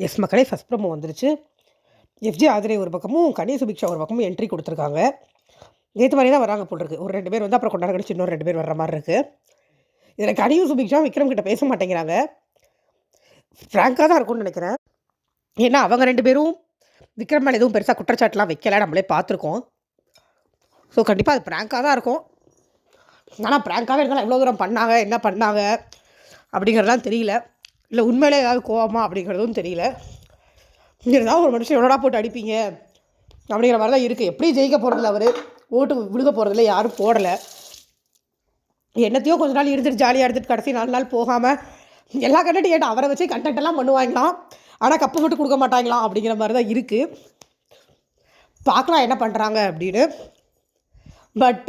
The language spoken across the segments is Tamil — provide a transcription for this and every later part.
எஸ் மக்களே, ஃபஸ்ட் ப்ரோமோ வந்துருச்சு. எஃப்ஜே ஆதிரை ஒரு பக்கமும், கனி சுபிக்ஷா ஒரு பக்கமும் என்ட்ரி கொடுத்துருக்காங்க. நேற்று மாதிரி தான் வராங்க போல் இருக்கு. ஒரு 2 பேர் வந்து அப்புறம் கொண்டாட கழிச்சு இன்னொரு 2 பேர் வர்ற மாதிரி இருக்குது. இதில் கனியும் சுபிக்ஷா விக்ரம் கிட்ட பேச மாட்டேங்கிறாங்க. ஃப்ராங்காக தான் இருக்கும்னு நினைக்கிறேன். ஏன்னா அவங்க 2 பேரும் விக்ரம் மேலே எதுவும் பெருசாக குற்றச்சாட்டுலாம் வைக்கல, நம்மளே பார்த்துருக்கோம். ஸோ கண்டிப்பாக அது ப்ராங்காக தான் இருக்கும். ஆனால் ப்ராங்காகவே இருந்தாலும் எவ்வளோ தூரம் பண்ணாங்க, என்ன பண்ணாங்க அப்படிங்கிறதுலாம் தெரியல. இல்லை உண்மையிலே ஏதாவது கோவமா அப்படிங்கிறதும் தெரியல. இருந்தாலும் ஒரு மனுஷன் எவ்வளோடா போட்டு அடிப்பீங்க அப்படிங்கிற மாதிரி தான் இருக்குது. எப்படி ஜெயிக்க போகிறதில்ல, அவர் ஓட்டு விழுக போகிறதில்ல, யாரும் போடலை. என்னத்தையோ கொஞ்ச நாள் இருந்துட்டு ஜாலியாக எடுத்துகிட்டு கடைசி 4 நாள் போகாமல் எல்லா கண்டென்ட் ஏட்டா அவரை வச்சு கண்டென்ட்டெல்லாம் பண்ணுவாங்களாம். ஆனால் கப்பு மட்டும் கொடுக்க மாட்டாங்களாம் அப்படிங்கிற மாதிரி தான் இருக்குது. பார்க்கலாம் என்ன பண்ணுறாங்க அப்படின்னு. பட்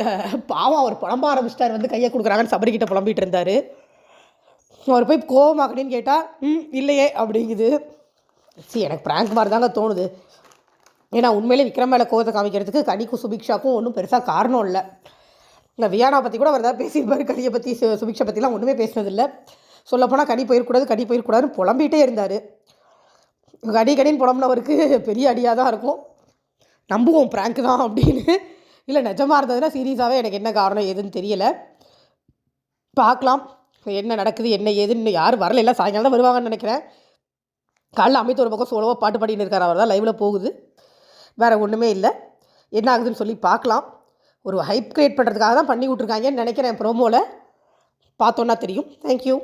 பாவம் அவர் புலம்ப ஆரம்பிச்சிட்டார். வந்து கையை கொடுக்குறாங்கன்னு சபரிக்கிட்ட புலம்பிகிட்டு இருந்தார். அவர் போய் கோவமாக்கணுன்னு கேட்டால் இல்லையே அப்படிங்குது. எனக்கு ப்ராங்க் மாதிரி தாங்க தோணுது. ஏன்னா உண்மையிலே விக்ரம் மேலே கோவத்தை காமிக்கிறதுக்கு கனிக்கும் சுபிக்ஷாக்கும் ஒன்றும் பெருசாக காரணம் இல்லை. இந்த வியானா பற்றி கூட அவர் தான் பேசியிருப்பார். கனியை பற்றி சுபிக்ஷா பற்றிலாம் ஒன்றுமே பேசினதில்லை. சொல்லப்போனால் கனி போயிடக்கூடாதுன்னு புலம்பிகிட்டே இருந்தார். கனின்னு புலம்புனவருக்கு பெரிய அடியாக தான் இருக்கும். நம்புவோம் ப்ராங்க் தான் அப்படின்னு. இல்லை நிஜமாக இருந்ததுன்னா சீரியஸாகவே எனக்கு என்ன காரணம் ஏதுன்னு தெரியலை. பார்க்கலாம் என்ன நடக்குது என்ன ஏதுன்னு. யாரும் வரல, எல்லாம் சாயங்காலம் தான் வருவாங்கன்னு நினைக்கிறேன். காலைல அமித் ஒரு பக்கம் சோலோவாக பாட்டு பாடின்னு இருக்கார். அவர் தான் லைவில் போகுது, வேறு ஒன்றுமே இல்லை. என்ன ஆகுதுன்னு சொல்லி பார்க்கலாம். ஒரு ஹைப் க்ரியேட் பண்ணுறதுக்காக தான் பண்ணி விட்ருக்காங்கன்னு நினைக்கிறேன். ப்ரோமோவில் பார்த்தோன்னா தெரியும். தேங்க்யூ.